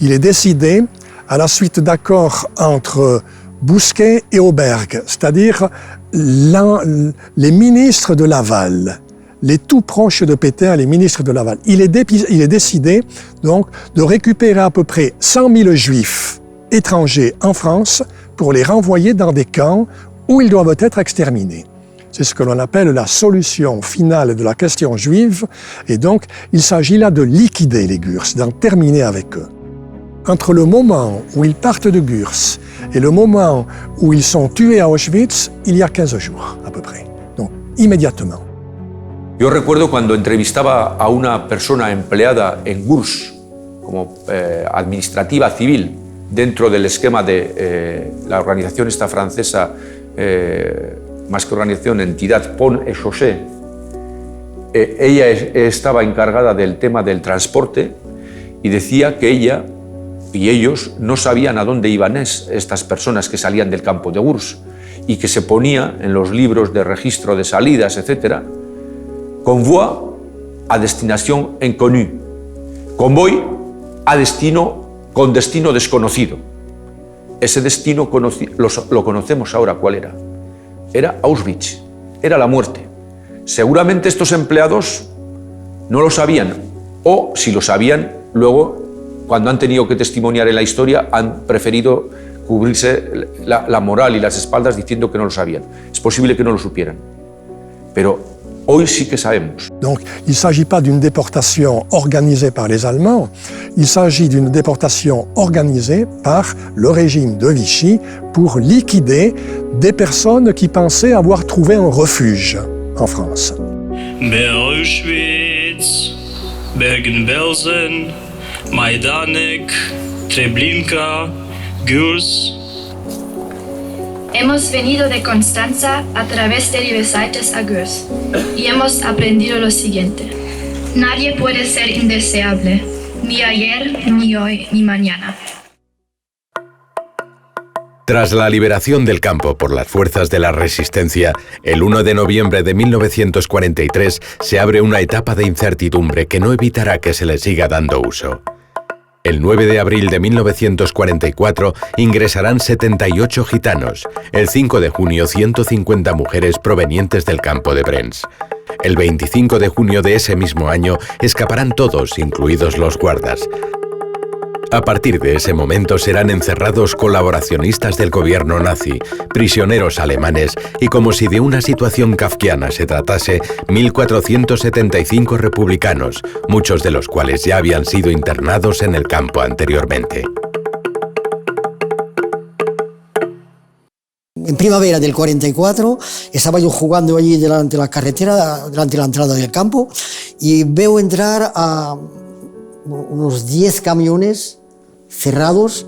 il est décidé, à la suite d'accords entre Bousquet et Auberg, c'est-à-dire les ministres de Laval, les tout proches de Pétain, les ministres de Laval. Il est décidé donc de récupérer à peu près 100 000 juifs étrangers en France pour les renvoyer dans des camps où ils doivent être exterminés. C'est ce que l'on appelle la solution finale de la question juive, et donc il s'agit là de liquider les Gurs, d'en terminer avec eux. Entre le moment où ils partent de Gurs et le moment où ils sont tués à Auschwitz, il y a 15 jours à peu près, donc immédiatement. Yo recuerdo cuando entrevistaba a una persona empleada en Gurs como administrativa civil dentro del esquema de la organización esta francesa, más que organización, entidad Pont et Chaussée. Ella estaba encargada del tema del transporte y decía que ella y ellos no sabían a dónde iban estas personas que salían del campo de Gurs y que se ponía en los libros de registro de salidas, etc., convoi a destinación inconnue, convoy a destino con destino desconocido. Ese destino lo conocemos ahora, ¿cuál era? Era Auschwitz, era la muerte. Seguramente estos empleados no lo sabían, o si lo sabían, luego, cuando han tenido que testimoniar en la historia, han preferido cubrirse la moral y las espaldas diciendo que no lo sabían. Es posible que no lo supieran, pero Hoy sí que sabemos. Donc, il ne s'agit pas d'une déportation organisée par les Allemands, il s'agit d'une déportation organisée par le régime de Vichy pour liquider des personnes qui pensaient avoir trouvé un refuge en France. Auschwitz, Bergen-Belsen, Majdanek, Treblinka, Gurs. Hemos venido de Constanza a través de Rivesaltes a Gurs y hemos aprendido lo siguiente. Nadie puede ser indeseable, ni ayer, ni hoy, ni mañana. Tras la liberación del campo por las fuerzas de la resistencia, el 1 de noviembre de 1943 se abre una etapa de incertidumbre que no evitará que se le siga dando uso. El 9 de abril de 1944 ingresarán 78 gitanos. El 5 de junio 150 mujeres provenientes del campo de Brenz. El 25 de junio de ese mismo año escaparán todos, incluidos los guardas. A partir de ese momento serán encerrados colaboracionistas del gobierno nazi, prisioneros alemanes y, como si de una situación kafkiana se tratase, 1.475 republicanos, muchos de los cuales ya habían sido internados en el campo anteriormente. En primavera del 44 estaba yo jugando allí delante de la carretera, delante de la entrada del campo, y veo entrar a unos 10 camiones cerrados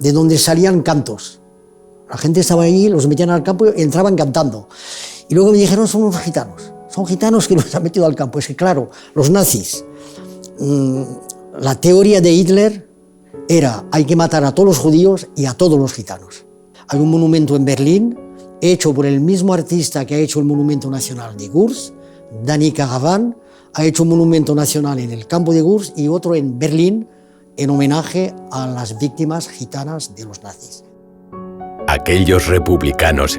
de donde salían cantos. La gente estaba allí, los metían al campo y entraban cantando. Y luego me dijeron, son unos gitanos. Son gitanos que los han metido al campo. Es que claro, los nazis, la teoría de Hitler era hay que matar a todos los judíos y a todos los gitanos. Hay un monumento en Berlín hecho por el mismo artista que ha hecho el Monumento Nacional de Gurs, Dani Caravan, ha hecho un monumento nacional en el campo de Gurs y otro en Berlín en homenaje a las víctimas gitanas de los nazis. Aquellos republicanos,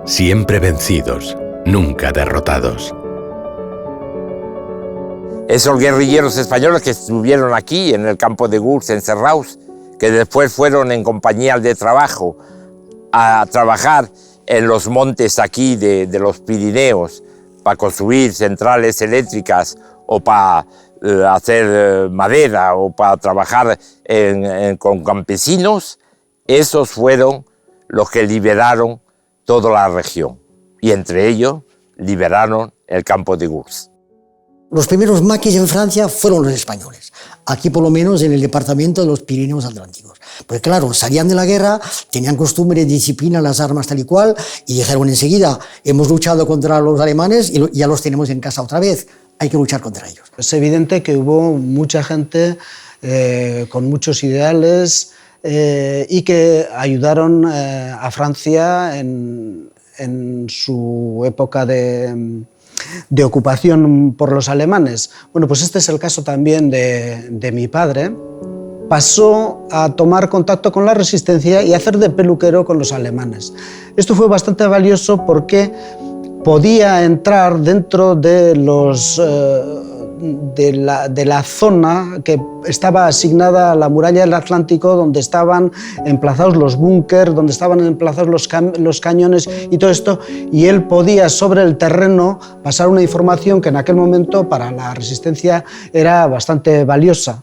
siempre vencidos, nunca derrotados. Esos guerrilleros españoles que estuvieron aquí en el campo de Gurs encerrados, que después fueron en compañías de trabajo a trabajar en los montes aquí de los Pirineos, para construir centrales eléctricas o para hacer madera o para trabajar con campesinos, esos fueron los que liberaron toda la región y entre ellos liberaron el campo de Gurs. Los primeros maquis en Francia fueron los españoles, aquí por lo menos en el departamento de los Pirineos Atlánticos. Pues claro, salían de la guerra, tenían costumbre, disciplina, las armas tal y cual, y dijeron enseguida, hemos luchado contra los alemanes y ya los tenemos en casa otra vez, hay que luchar contra ellos. Es evidente que hubo mucha gente con muchos ideales y que ayudaron a Francia en su época de ocupación por los alemanes. Bueno, pues este es el caso también de mi padre. Pasó a tomar contacto con la resistencia y a hacer de peluquero con los alemanes. Esto fue bastante valioso porque podía entrar dentro de la zona que estaba asignada a la muralla del Atlántico, donde estaban emplazados los búnkers, donde estaban emplazados los cañones y todo esto, y él podía sobre el terreno pasar una información que en aquel momento para la resistencia era bastante valiosa.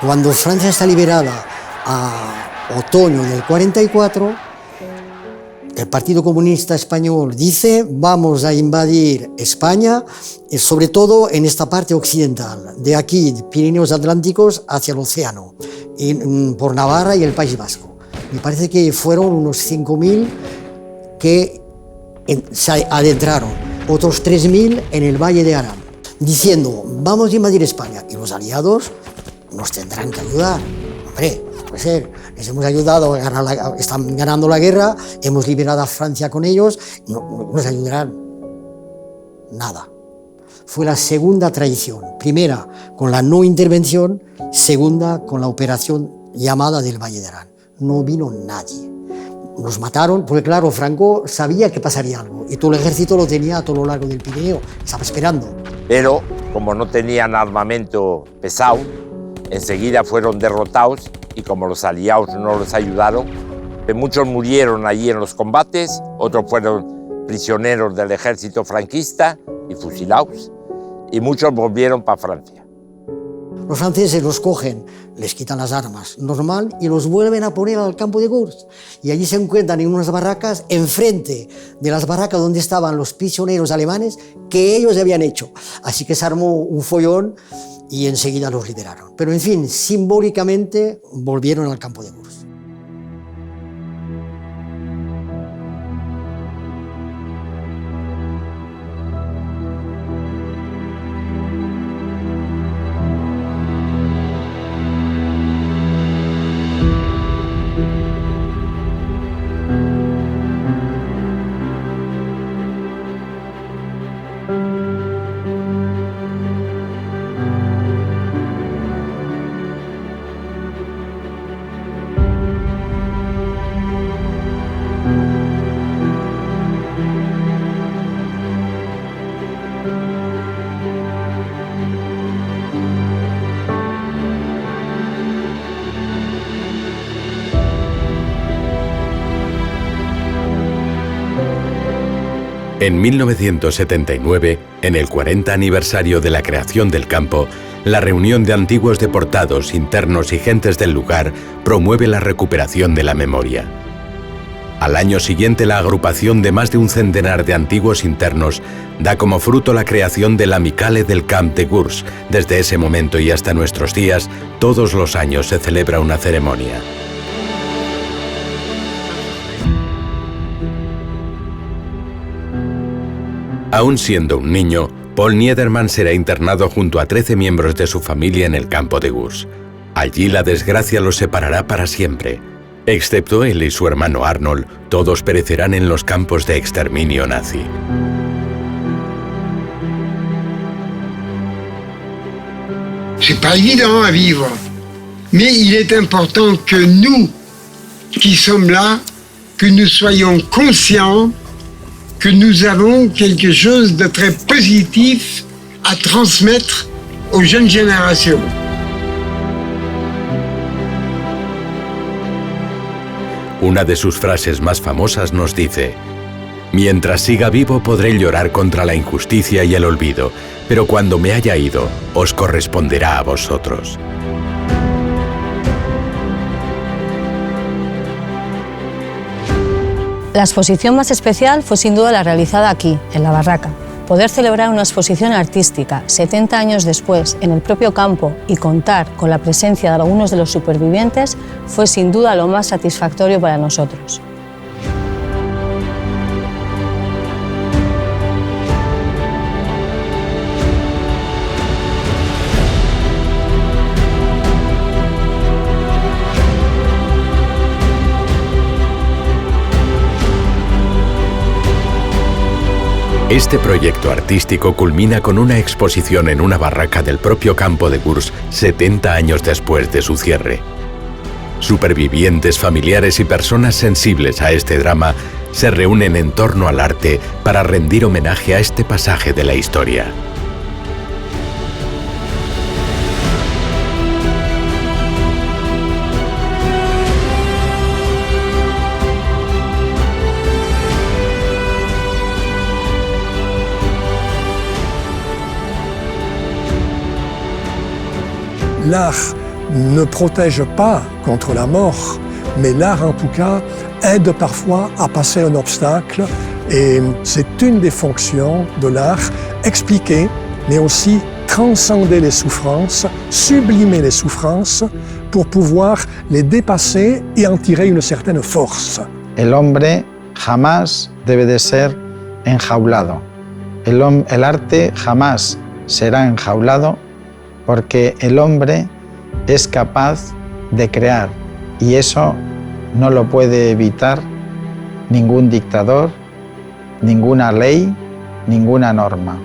Cuando Francia está liberada a otoño del 44, el Partido Comunista Español dice vamos a invadir España, sobre todo en esta parte occidental, de aquí, de Pirineos Atlánticos, hacia el océano, por Navarra y el País Vasco. Me parece que fueron unos 5.000 que se adentraron, otros 3.000 en el Valle de Arán, diciendo vamos a invadir España, y los aliados nos tendrán que ayudar. Hombre, puede ser, les hemos ayudado a ganar están ganando la guerra, hemos liberado a Francia con ellos, no nos ayudarán nada. Fue la segunda traición, primera con la no intervención, segunda con la operación llamada del Valle de Arán. no vino nadie. Nos mataron porque, claro, Franco sabía que pasaría algo y todo el ejército lo tenía a todo lo largo del Pirineo, estaba esperando. Pero, como no tenían armamento pesado, enseguida fueron derrotados y como los aliados no los ayudaron, muchos murieron allí en los combates, otros fueron prisioneros del ejército franquista y fusilados, y muchos volvieron para Francia. Los franceses los cogen, les quitan las armas, normal, y los vuelven a poner al campo de Gurs. Y allí se encuentran en unas barracas, enfrente de las barracas donde estaban los prisioneros alemanes que ellos habían hecho. Así que se armó un follón y enseguida los liberaron. Pero en fin, simbólicamente volvieron al campo de Gurs. En 1979, en el 40 aniversario de la creación del campo, la reunión de antiguos deportados, internos y gentes del lugar promueve la recuperación de la memoria. Al año siguiente, la agrupación de más de un centenar de antiguos internos da como fruto la creación del Amicale del Camp de Gurs. Desde ese momento y hasta nuestros días, todos los años se celebra una ceremonia. Aún siendo un niño, Paul Niedermann será internado junto a 13 miembros de su familia en el campo de Gurs. Allí la desgracia los separará para siempre. Excepto él y su hermano Arnold, todos perecerán en los campos de exterminio nazi. C'est pas évident à vivre, mais il est important que nous, qui sommes là, que nous soyons conscients que nous avons quelque chose de très positif à transmettre aux jeunes générations. Una de sus frases más famosas nos dice: «Mientras siga vivo podré llorar contra la injusticia y el olvido, pero cuando me haya ido, os corresponderá a vosotros». La exposición más especial fue sin duda la realizada aquí, en la barraca. Poder celebrar una exposición artística 70 años después en el propio campo y contar con la presencia de algunos de los supervivientes fue sin duda lo más satisfactorio para nosotros. Este proyecto artístico culmina con una exposición en una barraca del propio campo de Gurs 70 años después de su cierre. Supervivientes, familiares y personas sensibles a este drama se reúnen en torno al arte para rendir homenaje a este pasaje de la historia. L'art ne protège pas contre la mort, mais l'art en tout cas aide parfois à passer un obstacle et c'est une des fonctions de l'art, expliquer mais aussi transcender les souffrances, sublimer les souffrances pour pouvoir les dépasser et en tirer une certaine force. El hombre jamás debe de ser enjaulado. El arte jamás será enjaulado porque el hombre es capaz de crear y eso no lo puede evitar ningún dictador, ninguna ley, ninguna norma.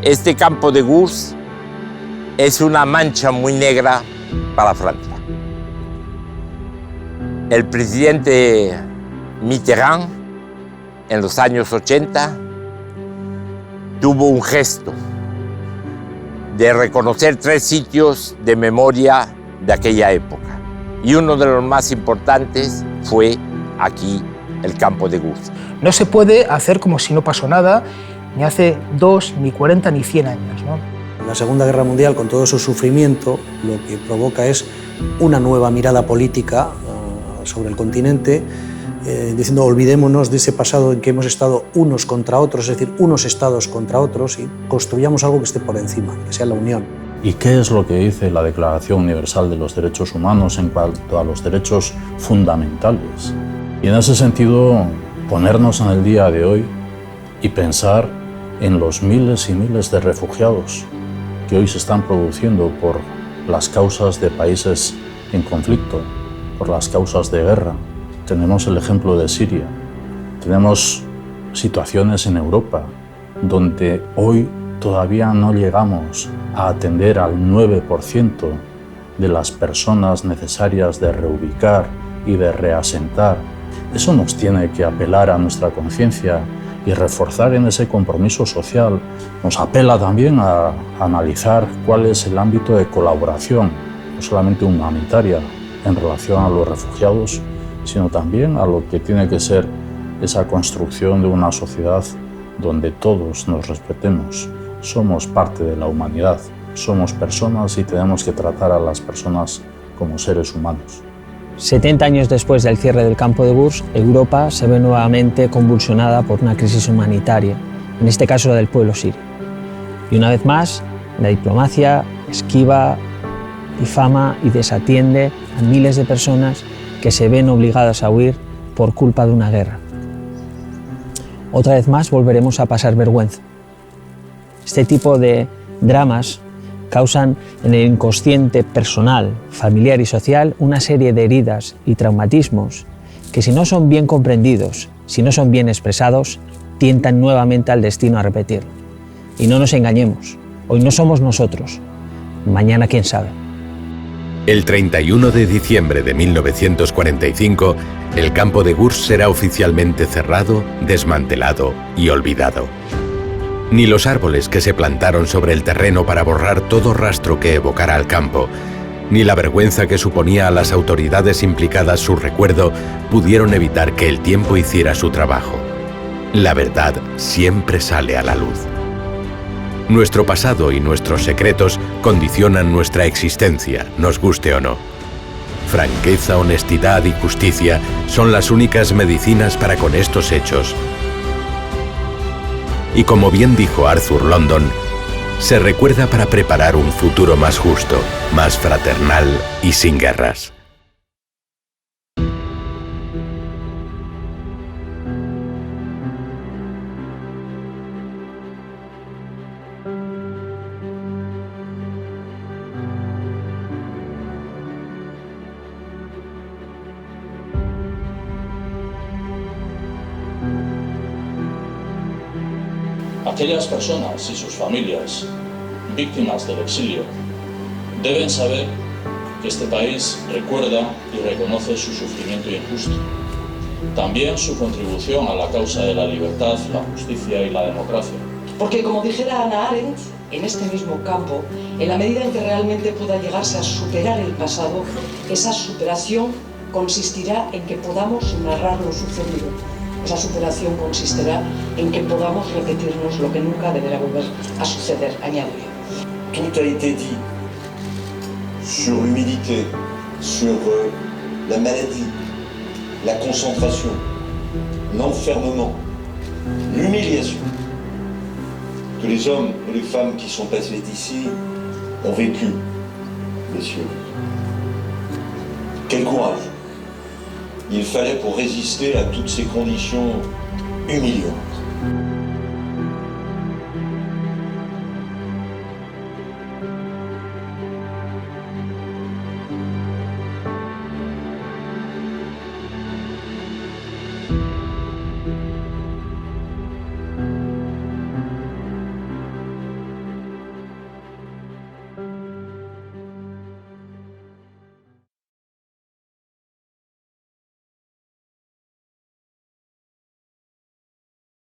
Este campo de Gurs es una mancha muy negra para Francia. El presidente Mitterrand, en los años 80, tuvo un gesto de reconocer 3 sitios de memoria de aquella época. Y uno de los más importantes fue aquí, el campo de Gurs. No se puede hacer como si no pasó nada, ni hace 2, ni 40, ni 100 años, ¿no? La Segunda Guerra Mundial, con todo su sufrimiento, lo que provoca es una nueva mirada política sobre el continente, diciendo olvidémonos de ese pasado en que hemos estado unos contra otros, es decir, unos estados contra otros, y construyamos algo que esté por encima, que sea la unión. ¿Y qué es lo que dice la Declaración Universal de los Derechos Humanos en cuanto a los derechos fundamentales? Y en ese sentido, ponernos en el día de hoy y pensar en los miles y miles de refugiados que hoy se están produciendo por las causas de países en conflicto, por las causas de guerra. Tenemos el ejemplo de Siria, tenemos situaciones en Europa donde hoy todavía no llegamos a atender al 9% de las personas necesarias de reubicar y de reasentar. Eso nos tiene que apelar a nuestra conciencia y reforzar en ese compromiso social. Nos apela también a analizar cuál es el ámbito de colaboración, no solamente humanitaria, en relación a los refugiados, sino también a lo que tiene que ser esa construcción de una sociedad donde todos nos respetemos. Somos parte de la humanidad, somos personas y tenemos que tratar a las personas como seres humanos. 70 años después del cierre del campo de Gurs, Europa se ve nuevamente convulsionada por una crisis humanitaria, en este caso la del pueblo sirio. Y una vez más, la diplomacia esquiva, difama y desatiende a miles de personas que se ven obligadas a huir por culpa de una guerra. Otra vez más volveremos a pasar vergüenza. Este tipo de dramas causan en el inconsciente personal, familiar y social una serie de heridas y traumatismos que, si no son bien comprendidos, si no son bien expresados, tientan nuevamente al destino a repetirlo. Y no nos engañemos, hoy no somos nosotros, mañana quién sabe. El 31 de diciembre de 1945, el campo de Gurs será oficialmente cerrado, desmantelado y olvidado. Ni los árboles que se plantaron sobre el terreno para borrar todo rastro que evocara al campo, ni la vergüenza que suponía a las autoridades implicadas su recuerdo pudieron evitar que el tiempo hiciera su trabajo. La verdad siempre sale a la luz. Nuestro pasado y nuestros secretos condicionan nuestra existencia, nos guste o no. Franqueza, honestidad y justicia son las únicas medicinas para con estos hechos. Y como bien dijo Arthur London, se recuerda para preparar un futuro más justo, más fraternal y sin guerras. Aquellas personas y sus familias, víctimas del exilio, deben saber que este país recuerda y reconoce su sufrimiento injusto. También su contribución a la causa de la libertad, la justicia y la democracia. Porque, como dijera Hannah Arendt, en este mismo campo, en la medida en que realmente pueda llegarse a superar el pasado, esa superación consistirá en que podamos narrar lo sucedido. Esa superación consistirá en que podamos repetirnos lo que nunca deberá volver a suceder, añado yo. Tout a été dit sur l'humilité, sur la maladie, la concentration, l'enfermement, l'humiliation que les hommes et les femmes qui sont passés ici ont vécu, messieurs. Quel courage il fallait pour résister à toutes ces conditions humiliantes.